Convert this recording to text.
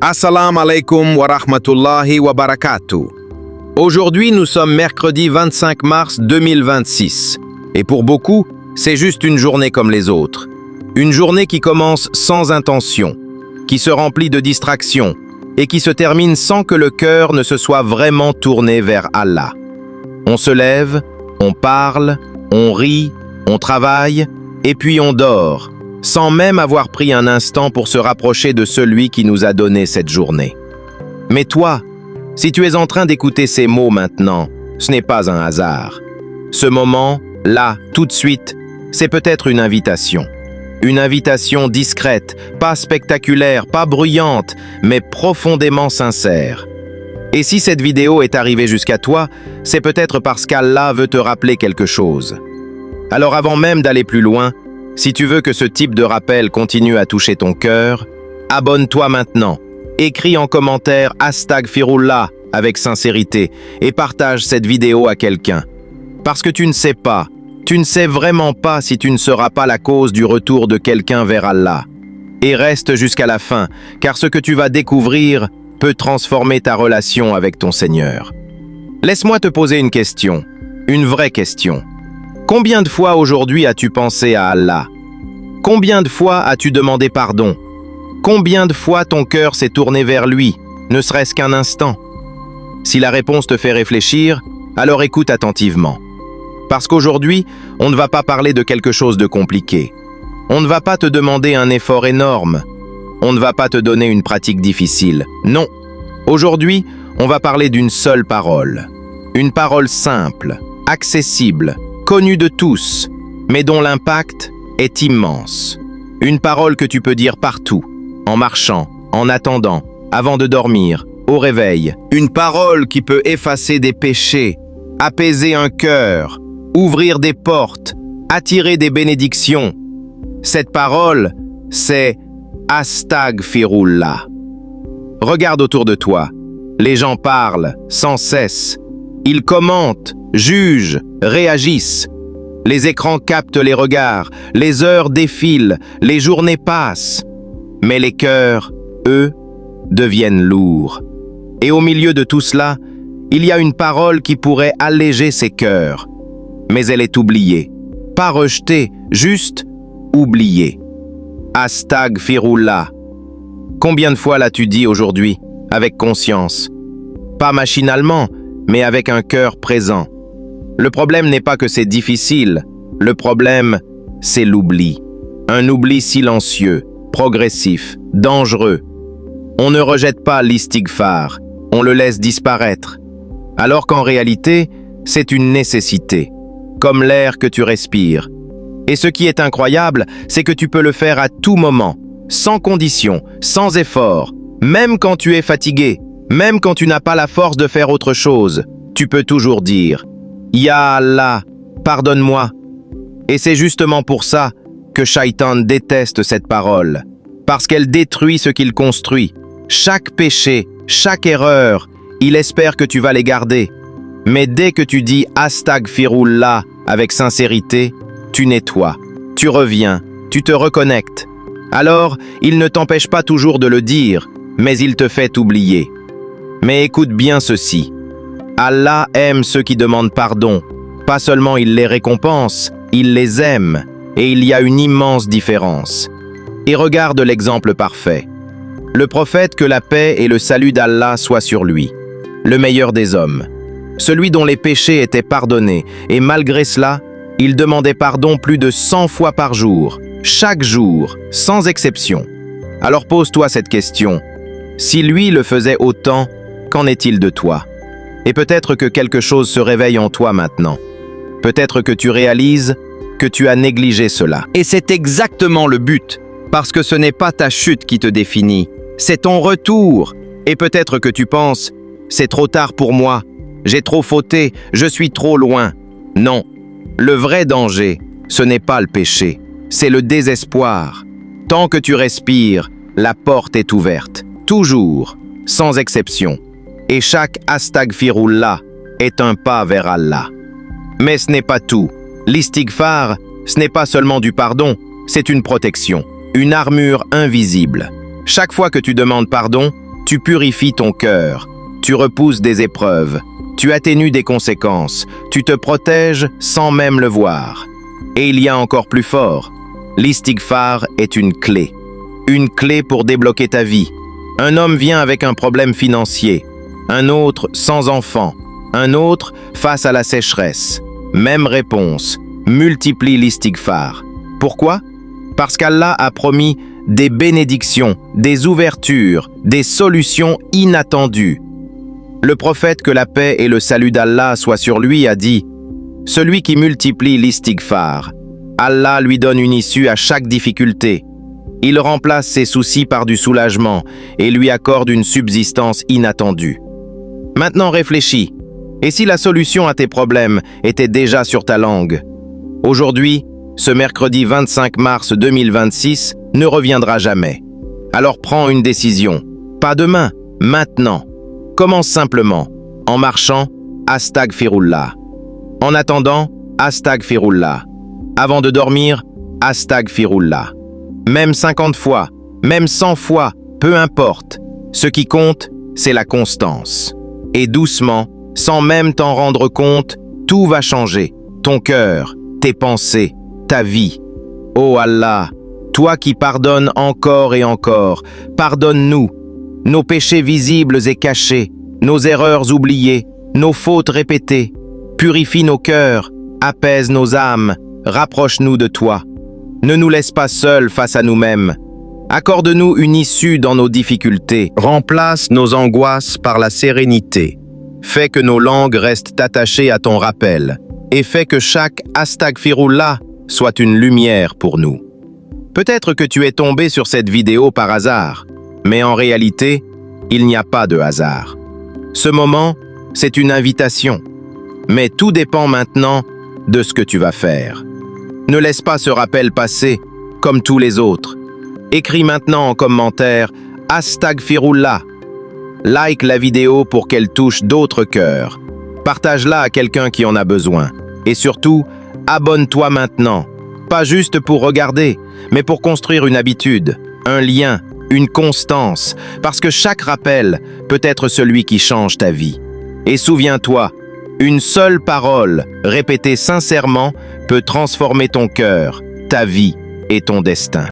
Assalamu alaikum wa rahmatullahi wa barakatuh. Aujourd'hui, nous sommes mercredi 25 mars 2026. Et pour beaucoup, c'est juste une journée comme les autres. Une journée qui commence sans intention, qui se remplit de distractions et qui se termine sans que le cœur ne se soit vraiment tourné vers Allah. On se lève, on parle, on rit, on travaille et puis on dort, sans même avoir pris un instant pour se rapprocher de celui qui nous a donné cette journée. Mais toi, si tu es en train d'écouter ces mots maintenant, ce n'est pas un hasard. Ce moment, là, tout de suite, c'est peut-être une invitation. Une invitation discrète, pas spectaculaire, pas bruyante, mais profondément sincère. Et si cette vidéo est arrivée jusqu'à toi, c'est peut-être parce qu'Allah veut te rappeler quelque chose. Alors avant même d'aller plus loin, si tu veux que ce type de rappel continue à toucher ton cœur, abonne-toi maintenant, écris en commentaire « Astaghfirullah » avec sincérité et partage cette vidéo à quelqu'un. Parce que tu ne sais vraiment pas si tu ne seras pas la cause du retour de quelqu'un vers Allah. Et reste jusqu'à la fin, car ce que tu vas découvrir peut transformer ta relation avec ton Seigneur. Laisse-moi te poser une question, une vraie question. Combien de fois aujourd'hui as-tu pensé à Allah? Combien de fois as-tu demandé pardon? Combien de fois ton cœur s'est tourné vers lui, ne serait-ce qu'un instant? Si la réponse te fait réfléchir, alors écoute attentivement. Parce qu'aujourd'hui, on ne va pas parler de quelque chose de compliqué. On ne va pas te demander un effort énorme. On ne va pas te donner une pratique difficile. Non. Aujourd'hui, on va parler d'une seule parole. Une parole simple, accessible, connue de tous, mais dont l'impact est immense. Une parole que tu peux dire partout, en marchant, en attendant, avant de dormir, au réveil. Une parole qui peut effacer des péchés, apaiser un cœur, ouvrir des portes, attirer des bénédictions. Cette parole, c'est Astaghfirullah. Regarde autour de toi. Les gens parlent sans cesse. Ils commentent, jugent, réagissent. Les écrans captent les regards, les heures défilent, les journées passent. Mais les cœurs, eux, deviennent lourds. Et au milieu de tout cela, il y a une parole qui pourrait alléger ces cœurs. Mais elle est oubliée. Pas rejetée, juste oubliée. Astaghfirullah. Combien de fois l'as-tu dit aujourd'hui, avec conscience? Pas machinalement, mais avec un cœur présent. Le problème n'est pas que c'est difficile. Le problème, c'est l'oubli. Un oubli silencieux, progressif, dangereux. On ne rejette pas l'istighfar, on le laisse disparaître. Alors qu'en réalité, c'est une nécessité, comme l'air que tu respires. Et ce qui est incroyable, c'est que tu peux le faire à tout moment, sans condition, sans effort, même quand tu es fatigué, même quand tu n'as pas la force de faire autre chose. Tu peux toujours dire « Ya Allah, pardonne-moi ». Et c'est justement pour ça que Shaitan déteste cette parole, parce qu'elle détruit ce qu'il construit. Chaque péché, chaque erreur, il espère que tu vas les garder. Mais dès que tu dis « Astaghfirullah » avec sincérité, tu nettoies, tu reviens, tu te reconnectes. Alors, il ne t'empêche pas toujours de le dire, mais il te fait oublier. Mais écoute bien ceci. Allah aime ceux qui demandent pardon. Pas seulement il les récompense, il les aime. Et il y a une immense différence. Et regarde l'exemple parfait. Le prophète, que la paix et le salut d'Allah soient sur lui. Le meilleur des hommes. Celui dont les péchés étaient pardonnés. Et malgré cela, il demandait pardon plus de 100 fois par jour. Chaque jour, sans exception. Alors pose-toi cette question. Si lui le faisait autant, qu'en est-il de toi? Et peut-être que quelque chose se réveille en toi maintenant. Peut-être que tu réalises que tu as négligé cela. Et c'est exactement le but, parce que ce n'est pas ta chute qui te définit, c'est ton retour. Et peut-être que tu penses, c'est trop tard pour moi, j'ai trop fauté, je suis trop loin. Non, le vrai danger, ce n'est pas le péché, c'est le désespoir. Tant que tu respires, la porte est ouverte, toujours, sans exception. Et chaque Astaghfirullah est un pas vers Allah. Mais ce n'est pas tout. L'istighfar, ce n'est pas seulement du pardon, c'est une protection, une armure invisible. Chaque fois que tu demandes pardon, Tu purifies ton cœur, tu repousses des épreuves, tu atténues des conséquences, tu te protèges sans même le voir. Et il y a encore plus fort, l'istighfar est une clé pour débloquer ta vie. Un homme vient avec un problème financier, un autre sans enfant, un autre face à la sécheresse. Même réponse, multiplie l'istighfar. Pourquoi? Parce qu'Allah a promis des bénédictions, des ouvertures, des solutions inattendues. Le prophète, que la paix et le salut d'Allah soient sur lui, a dit « Celui qui multiplie l'istighfar, Allah lui donne une issue à chaque difficulté. Il remplace ses soucis par du soulagement et lui accorde une subsistance inattendue. » Maintenant réfléchis. Et si la solution à tes problèmes était déjà sur ta langue? Aujourd'hui, ce mercredi 25 mars 2026 ne reviendra jamais. Alors prends une décision. Pas demain, maintenant. Commence simplement, en marchant, Astaghfirullah. En attendant, Astaghfirullah. Avant de dormir, Astaghfirullah. Même 50 fois, même 100 fois, peu importe. Ce qui compte, c'est la constance. Et doucement, sans même t'en rendre compte, tout va changer. Ton cœur, tes pensées, ta vie. Oh Allah, toi qui pardonnes encore et encore, pardonne-nous nos péchés visibles et cachés, nos erreurs oubliées, nos fautes répétées. Purifie nos cœurs, apaise nos âmes, rapproche-nous de toi. Ne nous laisse pas seuls face à nous-mêmes. Accorde-nous une issue dans nos difficultés. Remplace nos angoisses par la sérénité. Fais que nos langues restent attachées à ton rappel et fais que chaque Astaghfirullah soit une lumière pour nous. Peut-être que tu es tombé sur cette vidéo par hasard, mais en réalité, il n'y a pas de hasard. Ce moment, c'est une invitation. Mais tout dépend maintenant de ce que tu vas faire. Ne laisse pas ce rappel passer comme tous les autres. Écris maintenant en commentaire « Astaghfirullah ». Like la vidéo pour qu'elle touche d'autres cœurs. Partage-la à quelqu'un qui en a besoin. Et surtout, abonne-toi maintenant. Pas juste pour regarder, mais pour construire une habitude, un lien, une constance, parce que chaque rappel peut être celui qui change ta vie. Et souviens-toi, une seule parole, répétée sincèrement, peut transformer ton cœur, ta vie et ton destin.